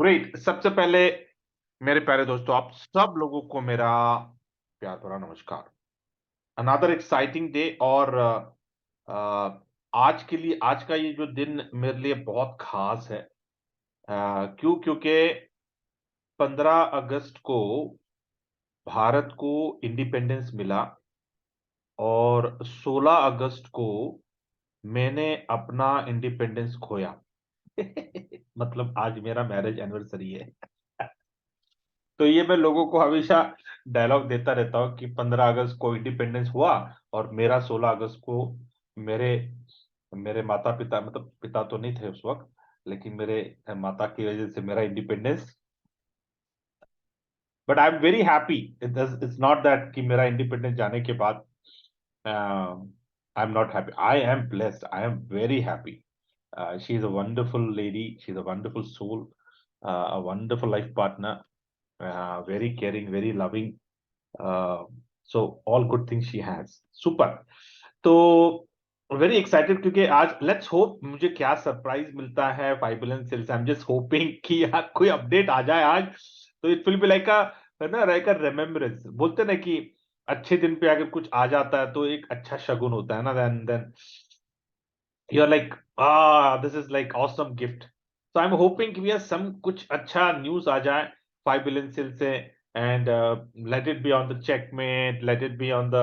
Great. सबसे पहले मेरे प्यारे दोस्तों, आप सब लोगों को मेरा प्यार भरा नमस्कार। Another exciting day. और आज के लिए आज का ये जो दिन मेरे लिए बहुत खास है। क्योंकि 15 अगस्त को भारत को इंडिपेंडेंस मिला और 16 अगस्त को मैंने अपना इंडिपेंडेंस खोया। मतलब आज मेरा मैरिज एनिवर्सरी है। तो ये मैं लोगों को हमेशा डायलॉग देता रहता हूँ कि 15 अगस्त को इंडिपेंडेंस हुआ और मेरा 16 अगस्त को मेरे मेरे माता पिता, मतलब पिता तो नहीं थे उस वक्त, लेकिन मेरे माता की वजह से मेरा independence. But I am very happy. It's not that कि मेरा इंडिपेंडेंस जाने के बाद I am not happy. I am blessed, I am very happy. She is a wonderful lady, she is a wonderful soul, a wonderful life partner, very caring, very loving. Uh, so all good things she has. Super. तो very excited क्योंकि आज let's hope मुझे क्या surprise मिलता है fabulous sales. I am just hoping कि यार कोई अपडेट आ जाए आज, तो it will be like a, है ना, लाइक अ रिमेम्बरेंस। बोलते ना कि अच्छे दिन पे अगर कुछ आ जाता है तो एक अच्छा शगुन होता है ना। Then you are like, this is like awesome gift. So I am hoping कि भैया सम कुछ अच्छा न्यूज आ जाए 5 बिलियन सेल से। And let it be on the checkmate, let it be on the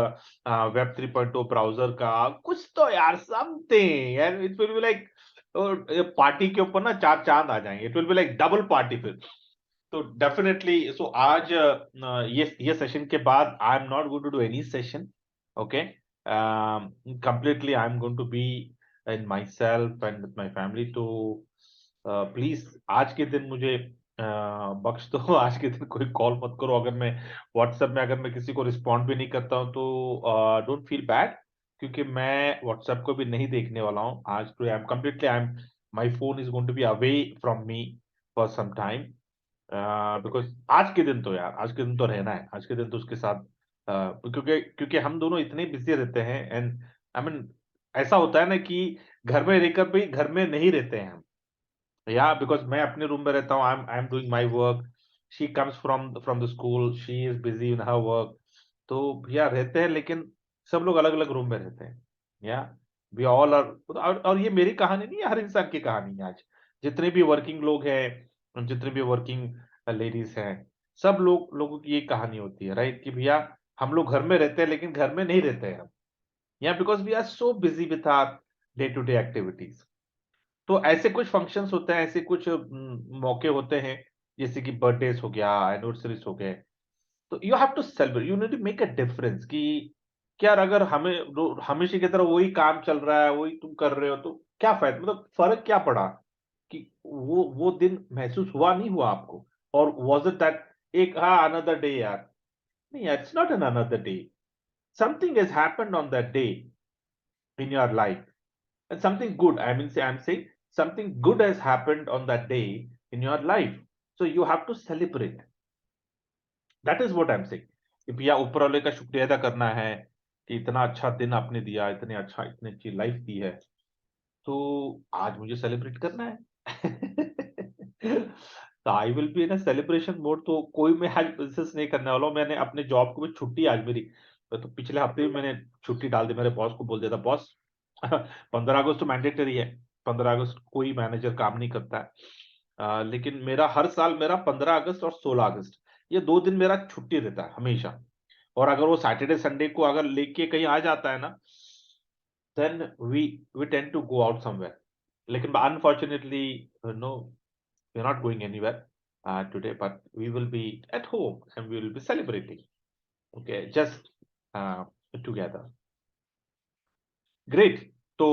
web 3.0 browser का कुछ तो यार, something. And it will be like party के ऊपर ना चार चांद आ जाएंगे। इट विल बी लाइक डबल पार्टी फिर। तो डेफिनेटली सो आज ये सेशन के बाद I am not going to do any session. Okay, completely I'm going to be in myself and with my family. तो प्लीज आज के दिन मुझे बख्श दो। आज के दिन कोई कॉल मत करो। अगर मैं व्हाट्सएप में अगर मैं किसी को रिस्पॉन्ड भी नहीं करता हूँ तो डोंट फील बैड, क्योंकि मैं व्हाट्सएप को भी नहीं देखने वाला हूँ आज। तो I am completely, I am, my phone is going to be away from me for some time. Because आज के दिन तो यार, आज के दिन तो रहना है। आज के दिन तो उसके साथ क्योंकि क्योंकि हम दोनों इतने बिजी रहते हैं। एंड आई मीन ऐसा होता है ना कि घर में रहकर भी घर में नहीं रहते हैं हम। या बिकॉज मैं अपने रूम में रहता हूँ, I am doing my work. She comes from from the school, she is busy in her work. तो भैया रहते हैं, लेकिन सब लोग अलग अलग रूम में रहते हैं। या वी ऑल आर, और ये मेरी कहानी नहीं है, हर इंसान की कहानी है आज। जितने भी वर्किंग लोग हैं, जितने भी वर्किंग लेडीज हैं, सब लोगों की ये कहानी होती है, राइट? कि भैया हम लोग घर में रहते हैं लेकिन घर में नहीं रहते हैं हम। या because we are so busy with our day to day activities. तो ऐसे कुछ फंक्शंस होते हैं, ऐसे कुछ मौके होते हैं, जैसे कि बर्थडेज हो गया, एनिवर्सरीज हो गए। तो you have to celebrate, you need to make a difference. कि क्या अगर हमें हमेशा की तरह वही काम चल रहा है, वही तुम कर रहे हो, तो क्या फायदा? मतलब फर्क क्या पड़ा? कि वो दिन महसूस हुआ नहीं हुआ आपको? और वॉज इट दैट एक, हाँ, अनदर डे यार? नहीं, it's not an another day. Something has happened on that day in your life, and something good, I mean, say I'm saying something good has happened on that day in your life, so you have to celebrate. That is what I'm saying, कि भैया ऊपर वाले का शुक्रिया अदा करना है कि इतना अच्छा दिन आपने दिया, इतने अच्छा, इतनी अच्छी लाइफ दी है। तो आज मुझे सेलिब्रेट करना है। तो I will be in celebration mode. तो कोई मैं आज बिजनेस नहीं करने वाला हूँ। मैंने अपने जॉब को भी छुट्टी आज मेरी, तो पिछले हफ्ते भी मैंने छुट्टी डाल दी। मेरे बॉस को बोल दिया था, बॉस 15 अगस्त तो मैंडेटरी है, 15 अगस्त कोई मैनेजर काम नहीं करता है। लेकिन मेरा हर साल मेरा 15 अगस्त और 16 अगस्त, ये 2 दिन मेरा छुट्टी रहता है हमेशा। और अगर वो सैटरडे संडे को अगर लेके कहीं आ जाता है ना, then we tend to go out somewhere. लेकिन unfortunately, no, we're not going anywhere today, but we will be at home and we will be celebrating. Okay, just uh, together. Great. तो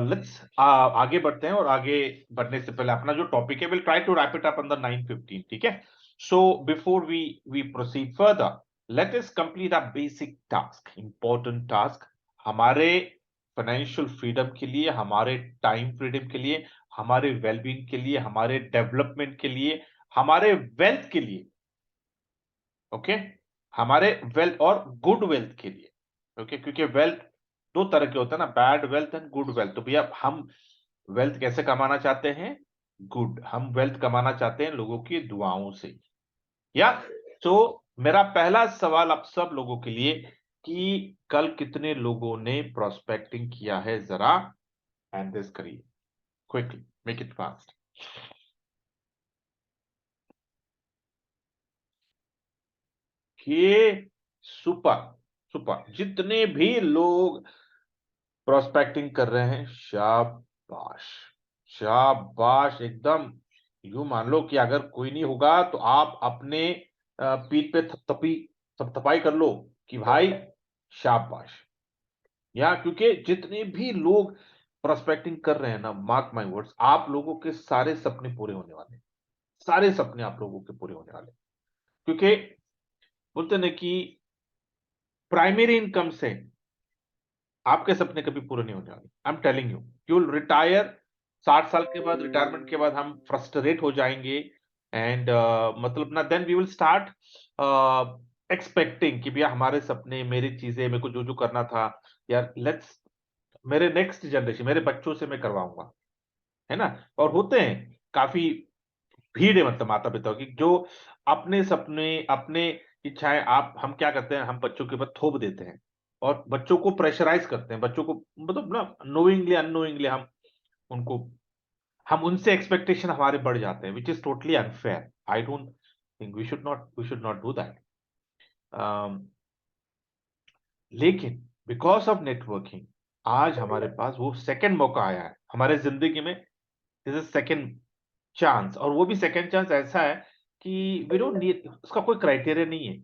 let's आगे बढ़ते हैं। और आगे बढ़ने से पहले अपना जो टॉपिक है, will try to wrap it up अंदर 9:15, ठीक है? So before we proceed further, let us complete a basic task, important task हमारे फाइनेंशियल फ्रीडम के लिए, हमारे टाइम फ्रीडम के लिए, हमारे वेलबींग के लिए, हमारे डेवलपमेंट के लिए, हमारे वेल्थ के लिए। ओके, हमारे वेल्थ और गुड वेल्थ के लिए। ओके, क्योंकि वेल्थ दो तरह के होते हैं ना, bad wealth and good wealth. तो भैया हम वेल्थ कैसे कमाना चाहते हैं? गुड, हम वेल्थ कमाना चाहते हैं लोगों की दुआओं से। या तो मेरा पहला सवाल आप सब लोगों के लिए कि कल कितने लोगों ने प्रोस्पेक्टिंग किया है, जरा हैंड रेज करिए क्विकली, मेक इट फास्ट। ये सुपर सुपर, जितने भी लोग प्रोस्पेक्टिंग कर रहे हैं, शाबाश शाबाश एकदम। यूं मान लो कि अगर कोई नहीं होगा तो आप अपने पीठ पे थपथपी थपथपाई कर लो कि भाई शाबाश। या क्योंकि जितने भी लोग प्रोस्पेक्टिंग कर रहे हैं ना, मार्क माय वर्ड्स, आप लोगों के सारे सपने पूरे होने वाले हैं। सारे सपने आप लोगों के पूरे होने वाले हैं। क्योंकि बोलते ना कि प्राइमरी इनकम से आपके सपने कभी पूरे नहीं होने वाले। I am telling you will retire. 60 साल के बाद, रिटायरमेंट के बाद हम फ्रस्ट्रेट हो जाएंगे। एंड मतलब ना, then we will start expecting कि भैया हमारे सपने, मेरी चीजें, मेरे को जो जो करना था यार, लेट्स, मेरे नेक्स्ट जनरेशन, मेरे बच्चों से मैं करवाऊंगा, है ना। और होते हैं काफी भीड़ है, मतलब माता पिता की, जो अपने सपने, अपने इच्छाएं, आप हम क्या करते हैं, हम बच्चों के ऊपर थोप देते हैं और बच्चों को प्रेशराइज करते हैं, बच्चों को मतलब ना, नोइंगली अननोइंगली हम उनको, हम उनसे एक्सपेक्टेशन हमारे बढ़ जाते हैं, which is totally unfair. I don't think we should not do that. लेकिन बिकॉज ऑफ नेटवर्किंग आज हमारे पास वो सेकंड मौका आया है हमारे जिंदगी में। दिस इज सेकंड चांस, और वो भी सेकंड चांस ऐसा है कि वी डोंट नीड, उसका कोई क्राइटेरिया नहीं है,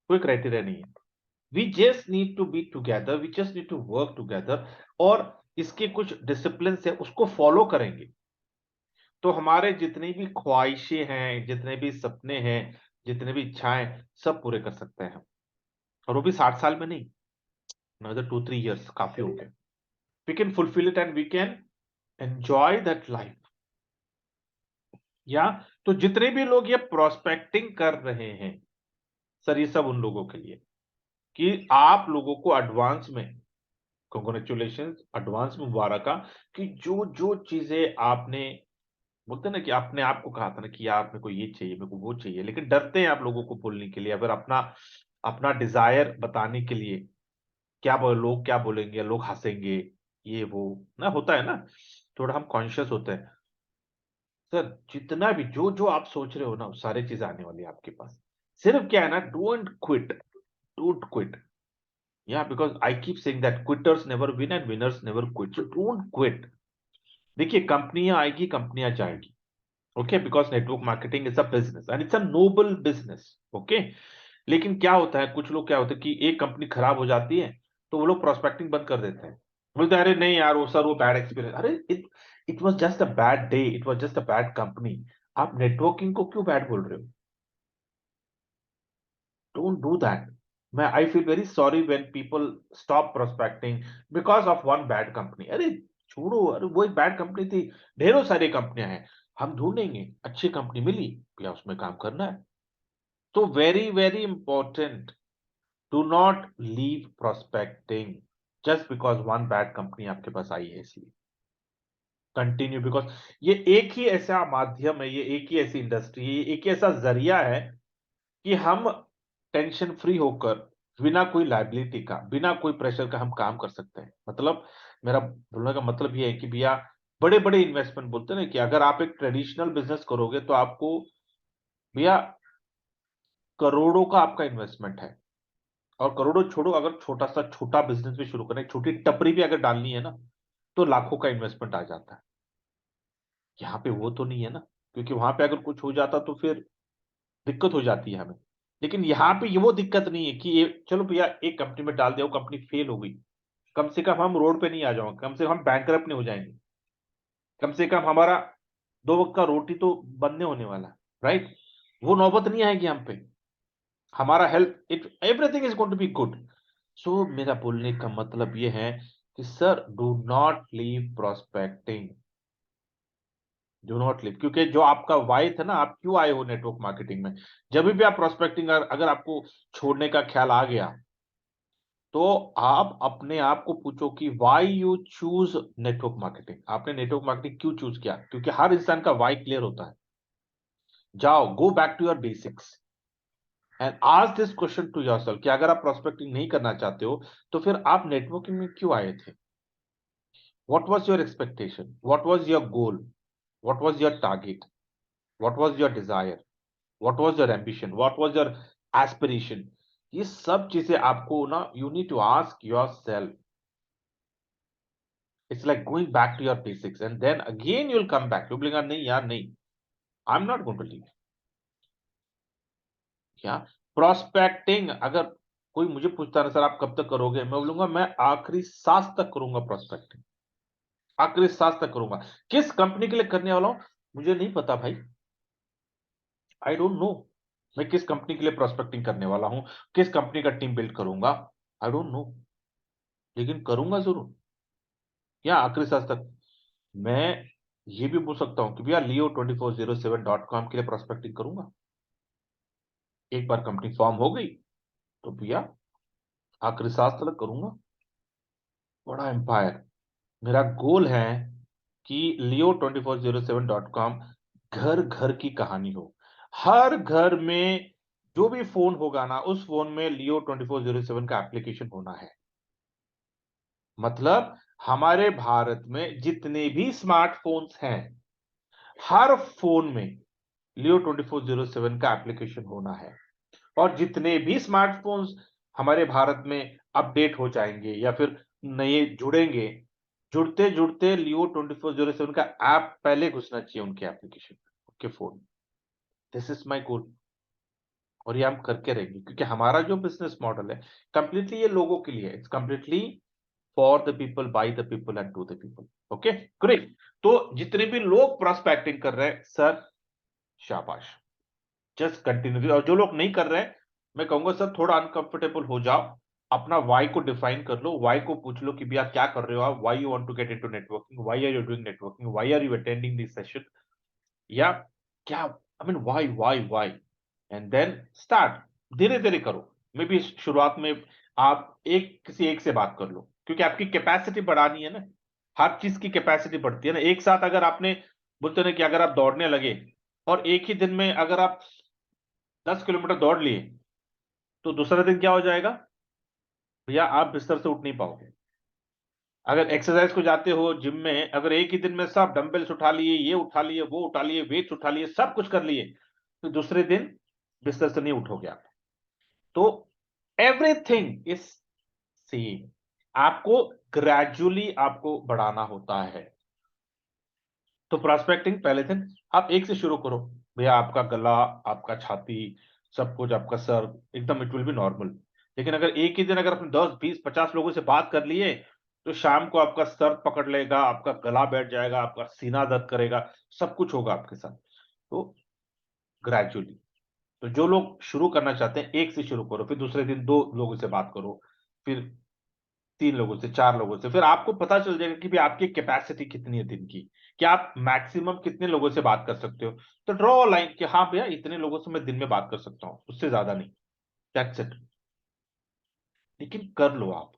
कोई क्राइटेरिया नहीं है। We just need to be together, we just need to work together. और इसके कुछ डिसिप्लिन है, उसको फॉलो करेंगे तो हमारे जितनी भी ख्वाहिशें हैं, जितने भी सपने हैं, जितने भी इच्छाएं, सब पूरे कर सकते हैं हम। और वो भी 60 साल में नहीं, another 2-3 years काफी हो गए। We can fulfil it and we can enjoy that life. या तो जितने भी लोग ये प्रोस्पेक्टिंग कर रहे हैं सर, ये सब उन लोगों के लिए कि आप लोगों को एडवांस में कॉन्ग्रेचुलेशन, एडवांस में मुबारक, कि जो जो चीजें आपने, बोलते हैं ना कि आपने आपको कहा था ना कि यार मेरे को ये चाहिए, मेरे को वो चाहिए, लेकिन डरते हैं आप लोगों को बोलने के लिए, अगर अपना अपना डिजायर बताने के लिए, क्या लोग क्या बोलेंगे, लोग हंसेंगे, ये वो ना, होता है ना, थोड़ा हम कॉन्शियस होते हैं। सर जितना भी जो जो आप सोच रहे हो ना, वो सारी चीजें आने वाली है आपके पास। सिर्फ क्या है ना, डोंट क्विट, डोंट क्विट। या because I keep saying that quitters never win and winners never quit, so don't quit. देखिए, कंपनियां आएगी, कंपनियां जाएगी, okay, because network marketing is a business and it's a Nobel business, okay. लेकिन क्या होता है, कुछ लोग क्या होता है कि एक कंपनी खराब हो जाती है तो वो लोग प्रोस्पेक्टिंग बंद कर देते हैं। बोलते हैं अरे नहीं यार, वो सर वो बैड एक्सपीरियंस, अरे it it was just a bad day, it was just a bad company. आप नेटवर्किंग को क्यों बैड बोल रहे हो? Don't do that. मैं I feel very sorry when people stop prospecting because of one bad company. अरे छोड़ो, अरे वो एक बैड कंपनी थी, ढेरों सारी कंपनियां हैं, हम ढूंढेंगे, अच्छी कंपनी मिली या उसमें काम करना है। तो very very important, do not leave prospecting just because one bad company आपके पास आई है, इसलिए कंटिन्यू। बिकॉज ये एक ही ऐसा माध्यम है, ये एक ही ऐसी इंडस्ट्री है, ये एक ही ऐसा जरिया है कि हम टेंशन फ्री होकर, बिना कोई लाइबिलिटी का, बिना कोई प्रेशर का हम काम कर सकते हैं। मतलब मेरा बोलने का मतलब ये है कि भैया, बड़े बड़े इन्वेस्टमेंट, बोलते हैं ना कि अगर आप एक ट्रेडिशनल बिजनेस करोगे तो आपको भैया करोड़ों का आपका इन्वेस्टमेंट है। और करोड़ों छोड़ो, अगर छोटा सा छोटा बिजनेस भी शुरू करना है, छोटी टपरी भी अगर डालनी है ना, तो लाखों का इन्वेस्टमेंट आ जाता है। यहाँ पे वो तो नहीं है ना, क्योंकि वहां पे अगर कुछ हो जाता तो फिर दिक्कत हो जाती है हमें। लेकिन यहाँ पे ये वो दिक्कत नहीं है कि ये चलो भैया एक कंपनी में डाल दिया, वो कंपनी फेल हो गई, कम से कम हम रोड पे नहीं आ जाओगे, कम से कम हम बैंकरप्ट नहीं हो जाएंगे, कम से कम हमारा 2 वक्त का रोटी तो बनने होने वाला है, राइट। वो नौबत नहीं आएगी हम पे, हमारा health, it everything is going to be good. So मेरा बोलने का मतलब ये है कि sir, do not leave prospecting, do not leave. क्योंकि जो आपका वाई था ना, आप क्यों आए हो नेटवर्क मार्केटिंग में, जब भी आप प्रोस्पेक्टिंग, अगर आपको छोड़ने का ख्याल आ गया तो आप अपने आप को पूछो कि why you choose network marketing. आपने नेटवर्क मार्केटिंग क्यों चूज किया? क्योंकि हर इंसान का व्हाई क्लियर होता है। जाओ, go back to your basics and ask this question to yourself कि अगर आप प्रोस्पेक्टिंग नहीं करना चाहते हो तो फिर आप नेटवर्किंग में क्यों आए थे? What was your expectation? What was your goal? What was your target? What was your desire? What was your ambition? What was your aspiration? ये सब चीजें आपको ना, you need to ask yourself. It's like going back to your basics and then again you will come back. You बोलेगा नहीं यार, नहीं, I am not going to leave. क्या प्रोस्पेक्टिंग? अगर कोई मुझे पूछता है सर आप कब तक करोगे, मैं बोलूंगा मैं आखिरी सांस तक करूंगा प्रोस्पेक्टिंग। आखिरी सांस तक करूंगा। किस कंपनी के लिए करने वाला हूं मुझे नहीं पता भाई, आई डोंट नो। मैं किस कंपनी के लिए प्रोस्पेक्टिंग करने वाला हूं, किस कंपनी का टीम बिल्ड करूंगा, आई डोंट नो, लेकिन करूंगा जरूर। या आखिरी सांस तक। मैं ये भी बोल सकता हूं कि भैया leo2407.com के लिए प्रोस्पेक्टिंग करूंगा। एक बार कंपनी फॉर्म हो गई तो भैया आखिरी सांस तक करूंगा। बड़ा एम्पायर। मेरा गोल है कि leo2407.com घर घर की कहानी हो। हर घर में जो भी फोन होगा ना, उस फोन में leo2407 का एप्लीकेशन होना है। मतलब हमारे भारत में जितने भी स्मार्टफोन्स हैं, हर फोन में leo2407 का एप्लीकेशन होना है। और जितने भी स्मार्टफोन्स हमारे भारत में अपडेट हो जाएंगे या फिर नए जुड़ेंगे, जुड़ते जुड़ते leo2407 का ऐप पहले घुसना चाहिए उनके एप्लीकेशन, उनके phone. This is my goal. और ये हम करके रहेंगे क्योंकि हमारा जो बिजनेस मॉडल है कंप्लीटली ये लोगों के लिए, it's completely for the people, by the people and to the people. Okay, great. तो जितने भी लोग प्रोस्पेक्टिंग कर रहे हैं सर, शाबाश, जस्ट कंटिन्यू। और जो लोग नहीं कर रहे हैं, मैं कहूंगा सर थोड़ा अनकंफर्टेबल हो जाओ, अपना वाई को डिफाइन कर लो, वाई को पूछ लो कि भैया क्या कर रहे हो आप, why you want to get into networking, why are you doing networking, why are you attending this session, या क्या, I mean why and then start. धीरे धीरे करो। मे बी शुरुआत में आप किसी एक से बात कर लो, क्योंकि आपकी कैपेसिटी बढ़ानी है ना। हर चीज की कैपेसिटी बढ़ती है ना। एक साथ अगर आपने, बोलते ना कि अगर आप दौड़ने लगे और एक ही दिन में अगर आप 10 किलोमीटर दौड़ लिए तो दूसरा दिन क्या हो जाएगा भैया, आप बिस्तर से उठ नहीं पाओगे। अगर एक्सरसाइज को जाते हो जिम में, अगर एक ही दिन में सब डंबल्स उठा लिए, ये उठा लिए, वो उठा लिए, वेट्स उठा लिए, सब कुछ कर लिए, तो दूसरे दिन बिस्तर से नहीं उठोगे आप। तो एवरीथिंग इज सेम। आपको ग्रेजुअली आपको बढ़ाना होता है। तो प्रोस्पेक्टिंग पहले दिन आप एक से शुरू करो। भैया आपका गला, आपका छाती, सब कुछ, आपका सर, एकदम इट विल बी नॉर्मल। लेकिन अगर एक ही दिन अगर आपने 10 20 50 लोगों से बात कर लिए, तो शाम को आपका सर पकड़ लेगा, आपका गला बैठ जाएगा, आपका सीना दर्द करेगा, सब कुछ होगा आपके साथ। तो ग्रेजुअली। तो जो लोग शुरू करना चाहते हैं एक से शुरू करो, फिर दूसरे दिन 2 लोगों से बात करो, फिर 3 लोगों से, 4 लोगों से, फिर आपको पता चल जाएगा कि भी आपकी कैपेसिटी कितनी है दिन की, कि आप मैक्सिमम कितने लोगों से बात कर सकते हो। तो ड्रॉ लाइन कि हाँ भैया इतने लोगों से मैं दिन में बात कर सकता हूँ, उससे ज्यादा नहीं। That's it. लेकिन कर लो आप।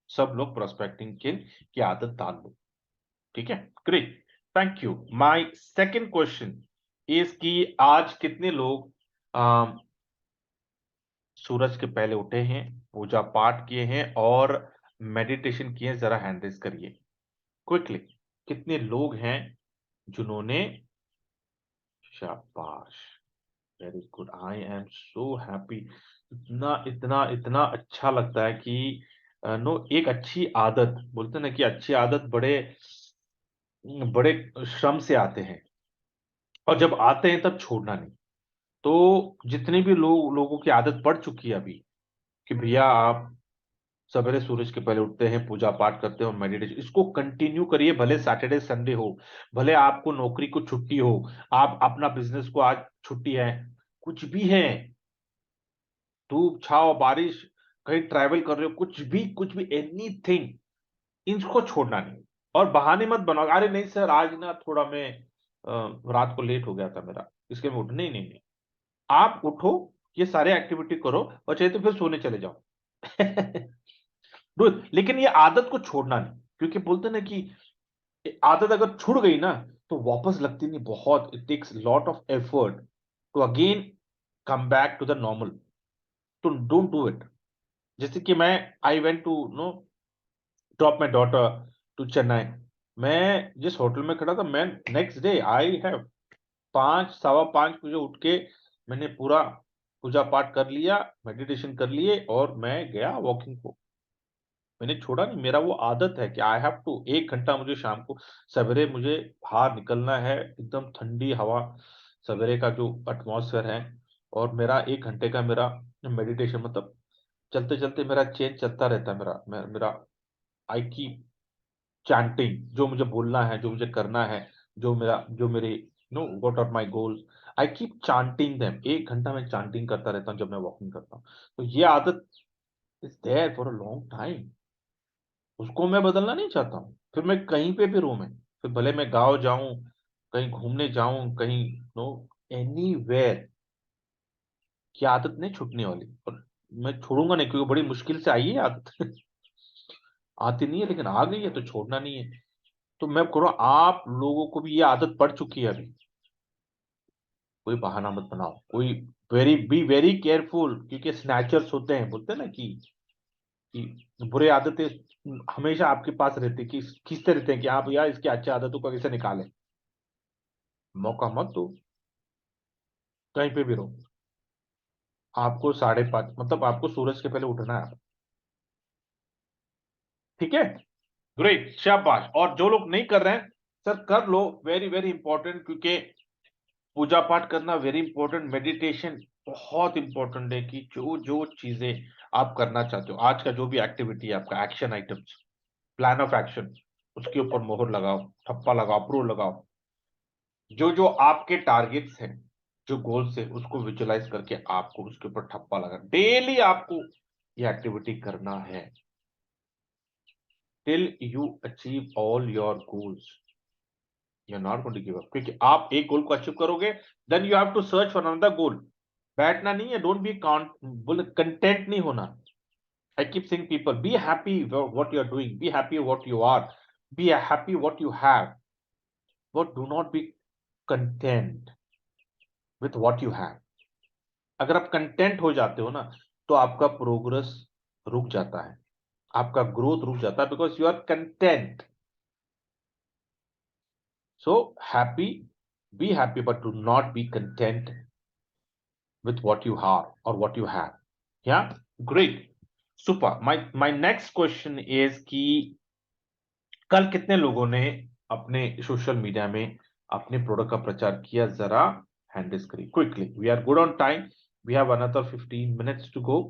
सब लोग प्रोस्पेक्टिंग की आदत डाल लो। ठीक है, great, thank you. My second question is कि आज कितने लोग सूरज के पहले उठे हैं, पूजा पाठ किए हैं और मेडिटेशन किए हैं? जरा हैंड रेज करिए क्विकली। कितने लोग हैं जिन्होंने, शाबाश, very good, I am so happy. इतना इतना इतना अच्छा लगता है कि नो, एक अच्छी आदत, बोलते हैं ना कि अच्छी आदत बड़े बड़े श्रम से आते हैं, और जब आते हैं तब छोड़ना नहीं। तो जितने भी लोगों की आदत पड़ चुकी है अभी कि भैया आप सवेरे सूरज के पहले उठते हैं, पूजा पाठ करते हो, मेडिटेशन, इसको कंटिन्यू करिए। भले सैटरडे संडे हो, भले आपको नौकरी को छुट्टी हो, आप अपना बिजनेस को आज छुट्टी है, कुछ भी है, धूप छाव बारिश, कहीं ट्रैवल कर रहे हो, कुछ भी एनीथिंग, इनको छोड़ना नहीं। और बहाने मत बनाओ, अरे नहीं सर आज ना थोड़ा मैं रात को लेट हो गया था मेरा, इसके में उठ, नहीं नहीं नहीं। आप उठो, ये सारे एक्टिविटी करो और चाहे तो फिर सोने चले जाओ। लेकिन ये आदत को छोड़ना नहीं, क्योंकि बोलते ना कि ये आदत अगर छूट गई ना तो वापस लगती नहीं, बहुत it takes lot of effort to again come back to the normal. तो डोंट डू इट। जैसे कि मैं I went to no drop my daughter to Chennai. मैं जिस होटल में खड़ा था, मैं नेक्स्ट डे आई हैव 5 सवा 5 बजे उठ के मैंने पूरा पूजा पाठ कर लिया, मेडिटेशन कर लिए और मैं गया वॉकिंग को। मैंने छोड़ा नहीं, मेरा वो आदत है कि आई हैव टू 1 घंटा मुझे शाम को सवेरे मुझे बाहर निकलना है, एकदम ठंडी हवा, सवेरे का जो एटमॉस्फेयर है। और मेरा 1 घंटे का मेरा मेडिटेशन, मतलब चलते चलते मेरा चेंज चलता रहता है। मेरा आई कीप चैंटिंग, जो मुझे बोलना है, जो मुझे करना है, जो मेरे know what are my goals, I keep chanting them. 1 घंटा मैं चांटिंग करता रहता हूँ जब मैं वॉकिंग करता हूँ। तो ये आदत is there for a long time, उसको मैं बदलना नहीं चाहता हूँ। फिर मैं कहीं पे भी रूम है, फिर भले मैं गाँव जाऊं, कहीं घूमने जाऊं, कहीं नो एनीवेयर, की आदत नहीं छूटने वाली। और मैं छोड़ूंगा नहीं, क्योंकि बड़ी मुश्किल से आई है आदत आती नहीं है, लेकिन आ गई है तो छोड़ना नहीं है। तो मैं कह रहा हूं, आप लोगों को भी ये आदत पड़ चुकी है अभी, कोई बहाना मत बनाओ, कोई बी वेरी केयरफुल, क्योंकि स्नैचर्स होते हैं, बोलते हैं ना कि बुरे आदतें हमेशा आपके पास रहती, कि खींचते रहते हैं कि आप यार इसकी अच्छी आदतों को कैसे निकालें। मौका मत दो, कहीं पे भी रहो। आपको 5:30, मतलब आपको सूरज के पहले उठना है, ठीक है। ग्रेट, शाबाश। और जो लोग नहीं कर रहे हैं, सर कर लो, वेरी वेरी इंपॉर्टेंट, क्योंकि पूजा पाठ करना वेरी इंपॉर्टेंट, मेडिटेशन बहुत इंपॉर्टेंट है। कि जो जो चीजें आप करना चाहते हो, आज का जो भी एक्टिविटी है आपका, action items, plan of action, उसके ऊपर मोहर लगाओ, ठप्पा लगाओ, अप्रूव लगाओ। जो जो आपके टारगेट्स हैं, जो गोल्स है, उसको विजुलाइज करके आपको उसके ऊपर ठप्पा लगा, डेली आपको ये एक्टिविटी करना है till you achieve all your goals. You are not going to give up, क्योंकि आप एक गोल को अचीव करोगे, then you have to search for another goal. बैठना नहीं है, डोंट बी बोले कंटेंट नहीं होना। I keep saying people be happy what you are doing, be happy what you are, be happy what you have, but do not be content with what you have. अगर आप content हो जाते हो ना, तो आपका प्रोग्रेस रुक जाता है, आपका ग्रोथ रुक जाता है, because you are content. So happy, be happy, but do not be content with what you are or what you have. Yeah, great, super. My next question is कि कल कितने लोगों ने अपने सोशल मीडिया में अपने प्रोडक्ट का प्रचार किया, जरा हैंड रेज करिए quickly. We are good on time, we have another 15 minutes to go.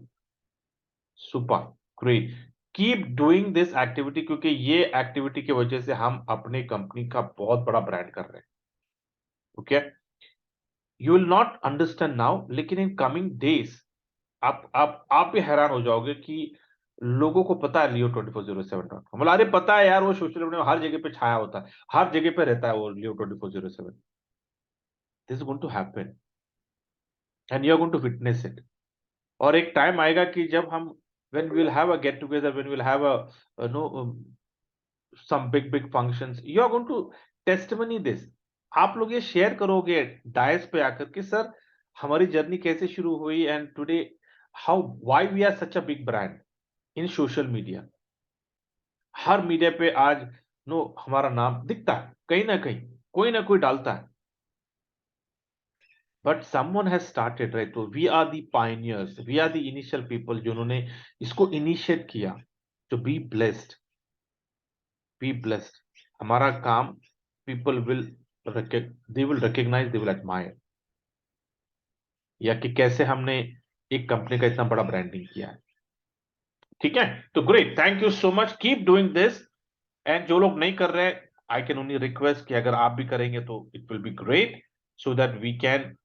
Super, great, keep doing this activity, क्योंकि ये एक्टिविटी की वजह से हम अपने कंपनी का बहुत बड़ा ब्रांड कर रहे हैं। Okay, you will not understand now, लेकिन इन कमिंग डेज आप भी हैरान हो जाओगे कि लोगों को पता है Leo2407.com, मतलब अरे पता है यार, वो सोशल मीडिया में हर जगह पे छाया होता है, हर जगह पे रहता है वो Leo2407। This is going to happen and you are going to witness it. और एक टाइम आएगा कि जब हम when we'll have a get together, when we'll have a no some big functions, you are going to testimony this। आप लोग ये share करोगे डायस पे आकर के, सर हमारी जर्नी कैसे शुरू हुई, and today how why we are such a big brand in social media. हर मीडिया पे आज नो हमारा नाम दिखता है, कहीं ना कहीं कोई ना कोई डालता है, but someone has started, right. तो we are the pioneers, we are the initial people जिन्होंने इसको इनिशिएट किया। तो बी ब्लेस्ड, बी ब्लेस्ड। हमारा काम, people will they will recognise, they will admire, या कि कैसे हमने एक कंपनी का इतना बड़ा ब्रांडिंग किया है। ठीक है, तो great, thank you so much, keep doing this. And जो लोग नहीं कर रहे, आई कैन ओनली रिक्वेस्ट कि अगर आप भी करेंगे तो it will be great, so that we can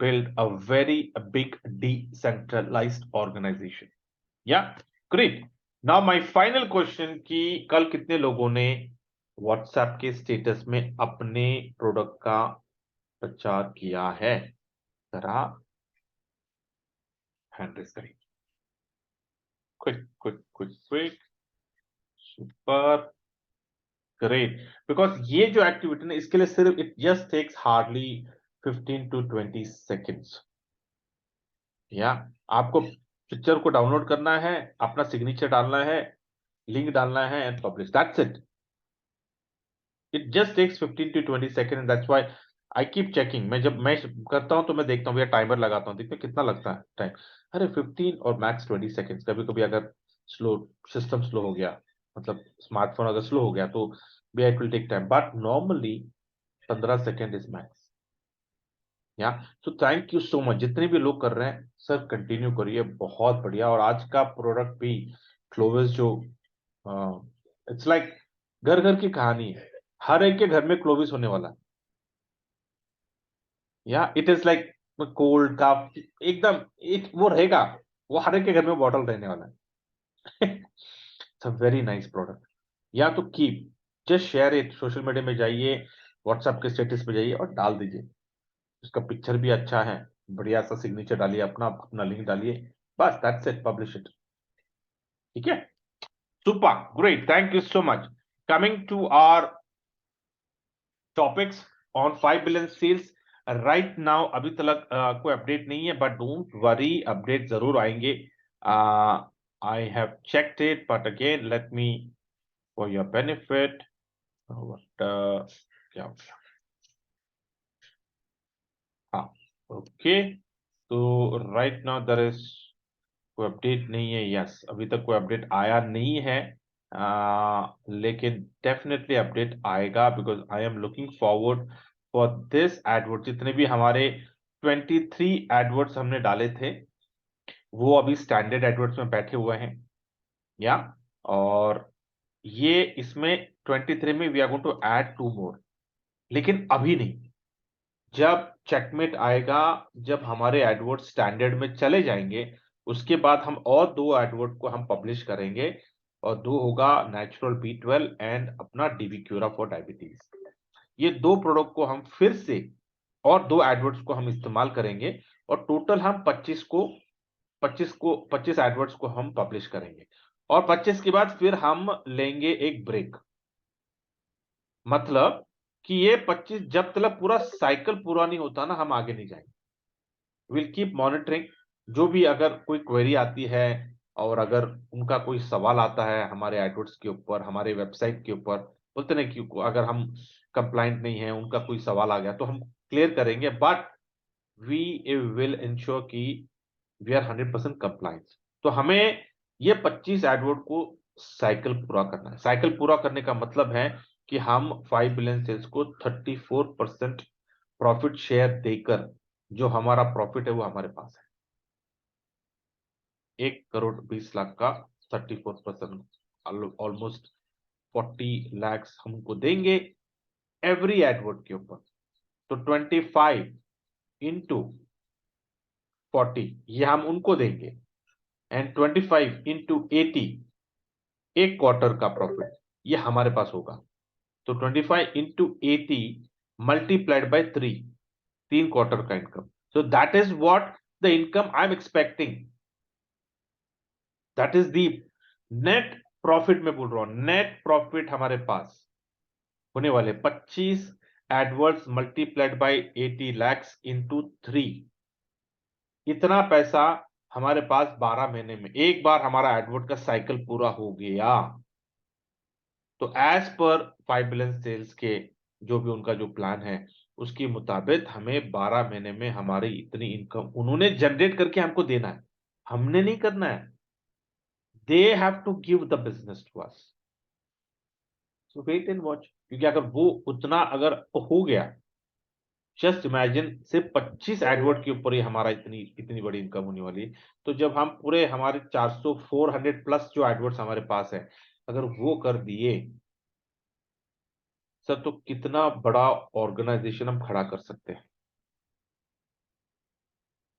build a very big decentralized organization. Yeah, great. Now my final question कि कल कितने लोगों ने WhatsApp के स्टेटस में अपने प्रोडक्ट का प्रचार किया है, जरा हैंड रेज करें। Quick super great. बिकॉज ये जो एक्टिविटी ना, इसके लिए सिर्फ it just takes hardly 15 to 20 seconds। या आपको पिक्चर को डाउनलोड करना है, अपना सिग्नेचर डालना है, लिंक डालना है and publish, that's it. It just takes 15 to 20 second. That's why I keep checking. मैं जब मैं करता हूं तो मैं देखता हूँ भैया, टाइमर लगाता हूँ, देखते हैं कितना लगता है टाइम। अरे 15 और मैक्स 20 सेकंड्स। कभी कभी अगर स्लो, सिस्टम स्लो हो गया, मतलब स्मार्टफोन अगर स्लो हो गया तो भी it will take time, but normally 15 second is max. या तो थैंक यू सो मच जितने भी लोग कर रहे हैं सर, कंटिन्यू करिए, बहुत बढ़िया। और आज का प्रोडक्ट भी क्लोविस जो, इट्स लाइक घर घर की कहानी है, हर एक के घर में क्लोविस होने वाला है। या इट इज लाइक कोल्ड का एकदम, वो रहेगा, वो हर एक के घर में बॉटल रहने वाला है। It's a very nice product. या तो keep just share it, social media में जाइए, व्हाट्सएप के स्टेटस पे जाइए और डाल दीजिए। उसका पिक्चर भी अच्छा है, बढ़िया सा सिग्नेचर डालिए, अपना अपना लिंक डालिए, बस दैट्स इट, पब्लिश इट। ठीक है, super great, thank you so much. Coming to our topics on 5 billion sales right now, अभी तक कोई अपडेट नहीं है, बट डोंट वरी, अपडेट जरूर आएंगे। I have checked it, but again let me for your benefit, क्या हो गया? हाँ, ओके। तो राइट नाउ देयर इज कोई अपडेट नहीं है। यस, अभी तक कोई अपडेट आया नहीं है, लेकिन डेफिनेटली अपडेट आएगा, because I am looking forward for this Edward. जितने भी हमारे 23 एडवर्ड्स हमने डाले थे, वो अभी स्टैंडर्ड एडवर्ड्स में बैठे हुए हैं। या और ये इसमें 23 में we are going to add 2 more, लेकिन अभी नहीं। जब चेकमेट आएगा, जब हमारे एडवर्ड स्टैंडर्ड में चले जाएंगे, उसके बाद हम और 2 एडवर्ड को हम पब्लिश करेंगे, और 2 होगा नेचुरल B12 एंड अपना DB क्यूरा फॉर डायबिटीज। ये 2 प्रोडक्ट को हम फिर से, और 2 एडवर्ड्स को हम इस्तेमाल करेंगे, और टोटल हम 25 एडवर्ड्स को हम पब्लिश करेंगे। और 25 के बाद फिर हम लेंगे एक ब्रेक। मतलब कि ये 25 जब तक पूरा साइकिल पूरा नहीं होता ना, हम आगे नहीं जाएंगे। Will keep monitoring. जो भी अगर कोई क्वेरी आती है, और अगर उनका कोई सवाल आता है हमारे एडवर्ड्स के ऊपर, हमारे वेबसाइट के ऊपर, बोलते ना कि अगर हम कंप्लाइंट नहीं है, उनका कोई सवाल आ गया तो हम क्लियर करेंगे, बट वी विल इंश्योर कि वी आर 100% कंप्लाइंस। तो हमें ये 25 एडवर्ड को साइकिल पूरा करना है। साइकिल पूरा करने का मतलब है कि हम 5 बिलियन सेल्स को 34% प्रॉफिट शेयर देकर, जो हमारा प्रॉफिट है वो हमारे पास है 1 करोड़ 20 लाख का 34%, ऑलमोस्ट 40 lakhs हमको देंगे एवरी एडवर्ड के ऊपर। तो 25 इंटू 40 ये हम उनको देंगे, एंड 25 इंटू 80 एक क्वार्टर का प्रॉफिट ये हमारे पास होगा। तो 25 इंटू 80 मल्टीप्लाइड बाय 3 क्वार्टर का income. So that is what the income I am expecting. That is the net profit. में बोल रहा हूं नेट प्रॉफिट हमारे पास होने वाले 25 एडवर्ड्स मल्टीप्लाइड बाय 80 lakhs इंटू 3। इतना पैसा हमारे पास 12 महीने में, एक बार हमारा एडवर्ड का साइकिल पूरा हो गया। तो एज पर 5 बिलियन सेल्स के जो भी उनका जो प्लान है, उसके मुताबिक हमें 12 महीने में हमारी इतनी इनकम उन्होंने जनरेट करके हमको देना है, हमने नहीं करना है। They have to give the business to us. So wait and watch, क्योंकि अगर वो उतना अगर हो गया, जस्ट इमेजिन सिर्फ 25 एडवर्ड के ऊपर ही हमारा इतनी इतनी बड़ी इनकम होने वाली है। तो जब हम पूरे हमारे 400 400 प्लस जो एडवर्ड्स हमारे पास है, अगर वो कर दिए सर, तो कितना बड़ा ऑर्गेनाइजेशन हम खड़ा कर सकते हैं।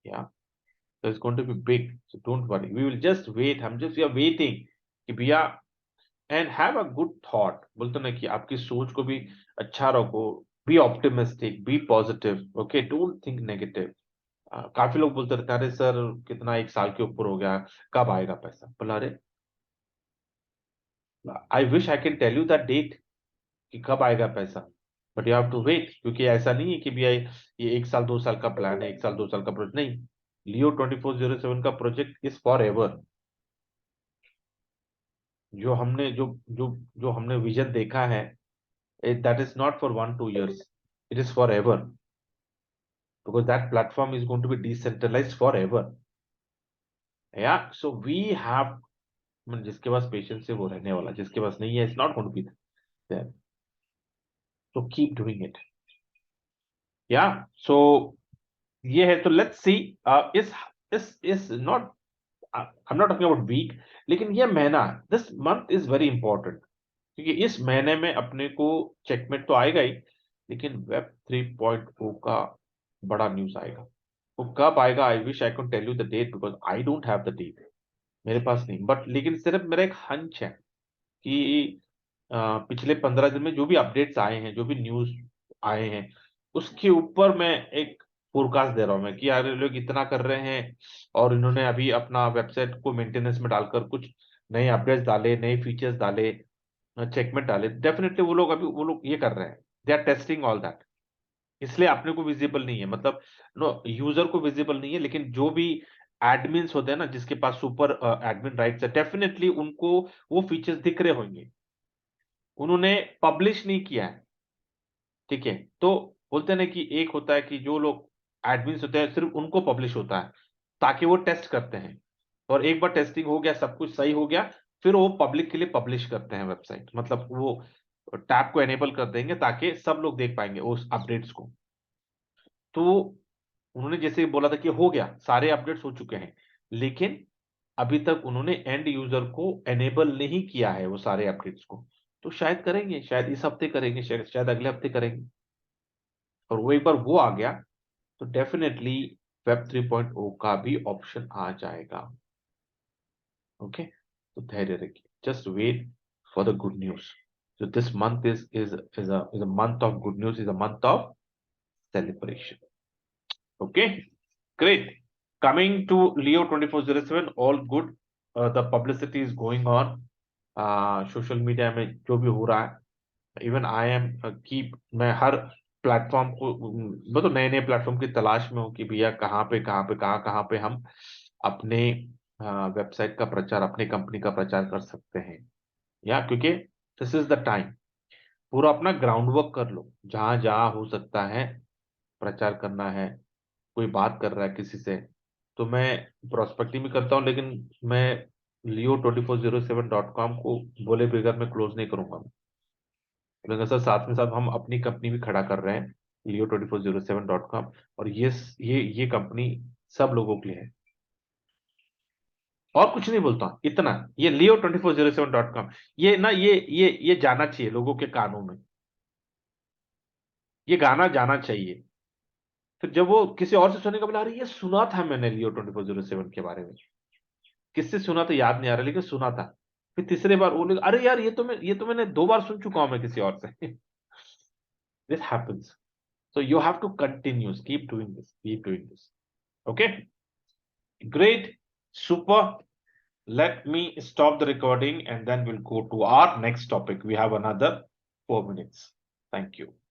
या so it's going to be big, so don't worry, we will just wait, हम just we are waiting कि भैया, and have a good thought, बोलते ना कि आपकी सोच को भी अच्छा रखो, be optimistic, be positive, okay, don't think negative, काफी लोग बोलते रहते हैं, अरे सर कितना 1 साल के ऊपर हो गया, कब आएगा पैसा? बोला अरे I wish I can tell you that date कि कब आएगा पैसा, but you have to wait, क्योंकि ऐसा नहीं है कि भैया ये 1 साल 2 साल का प्लान है, 1 साल 2 साल का प्रोजेक्ट नहीं। लियो 2407 का प्रोजेक्ट इज फॉर एवर। जो हमने जो जो जो हमने विजन देखा है, that is not for 1 2 years, it is forever, because that platform is going to be decentralized forever. Yeah, so we have, जिसके पास पेशेंस है वो रहने वाला, जिसके पास नहीं है it's not going to be there, so keep doing it. Yeah, so ये है, तो लेट्स सी, इस not, I am not talking about week, लेकिन ये महीना, this month is very important, क्योंकि इस महीने में अपने को चेकमेट तो आएगा ही, लेकिन वेब 3.0 का बड़ा न्यूज आएगा। वो कब आएगा, I wish I can tell you the date, because I don't have the date, मेरे पास नहीं, बट लेकिन सिर्फ मेरा एक हंच है कि पिछले 15 दिन में जो भी अपडेट्स आए हैं, जो भी न्यूज आए हैं, उसके ऊपर मैं एक फोरकास्ट दे रहा हूं मैं, कि यार ये लोग इतना कर रहे हैं, और इन्होंने अभी अपना वेबसाइट को मेंटेनेंस में डालकर कुछ नए अपडेट्स डाले, नए फीचर्स डाले, चेकमेट डाले, डेफिनेटली वो लोग ये कर रहे हैं, they are testing all that. इसलिए अपने को विजिबल नहीं है, मतलब नो यूजर को विजिबल नहीं है, लेकिन जो भी एडमिन्स होते हैं ना, जिसके पास सुपर एडमिन राइट्स है, डेफिनेटली उनको वो फीचर्स दिख रहे होंगे, उन्होंने पब्लिश नहीं किया है। ठीक है, तो बोलते हैं ना कि एक होता है कि जो लोग एडमिन्स होते हैं सिर्फ उनको पब्लिश होता है, ताकि वो टेस्ट करते हैं, और एक बार टेस्टिंग हो गया, सब कुछ सही हो गया, फिर वो पब्लिक के लिए पब्लिश करते हैं वेबसाइट, मतलब वो टैब को एनेबल कर देंगे ताकि सब लोग देख पाएंगे उस अपडेट्स को। तो उन्होंने जैसे बोला था कि हो गया, सारे अपडेट्स हो चुके हैं, लेकिन अभी तक उन्होंने एंड यूजर को एनेबल नहीं किया है वो सारे अपडेट्स को। तो शायद करेंगे, शायद इस हफ्ते करेंगे, शायद अगले हफ्ते करेंगे, और वो एक बार वो आ गया तो डेफिनेटली वेब 3.0 का भी ऑप्शन आ जाएगा। ओके, तो धैर्य रखिए, just wait for the good news. So this month is a month of good news, is a month of celebration. Okay, great. Coming to Leo 2407, all good. The publicity is going on. Social media में जो भी हो रहा है, even I am keep, मैं हर platform को, मतलब नए नए प्लेटफॉर्म की तलाश में हूँ कि भैया कहाँ पे हम अपने वेबसाइट का प्रचार, अपने कंपनी का प्रचार कर सकते हैं। या क्योंकि दिस इज द टाइम, पूरा अपना ग्राउंड वर्क कर लो, जहां जहां हो सकता है प्रचार करना है, कोई बात कर रहा है किसी से, तो मैं प्रोस्पेक्टिंग भी करता हूँ, लेकिन मैं Leo2407.com को बोले बगैर मैं क्लोज नहीं करूंगा। लेकिन सर साथ में साथ हम अपनी कंपनी भी खड़ा कर रहे हैं, Leo2407.com, और ये कंपनी सब लोगों के लिए है, और कुछ नहीं बोलता हूं, इतना, ये Leo2407.com, ये ना ये जाना चाहिए लोगों के कानों में, ये गाना जाना चाहिए। फिर जब वो किसी और से सुनेगा, बोला अरे ये सुना था मैंने Leo2407 के बारे में, किससे सुना था याद नहीं आ रहा, लेकिन सुना था। फिर तीसरे बार वो लोग, अरे यार ये तो मैंने 2 बार सुन चुका हूं मैं किसी और से। This happens, so you have to continuous keep doing this. Okay, great, super. Let me stop the recording and then we'll go to our next topic. We have another 4 minutes. Thank you.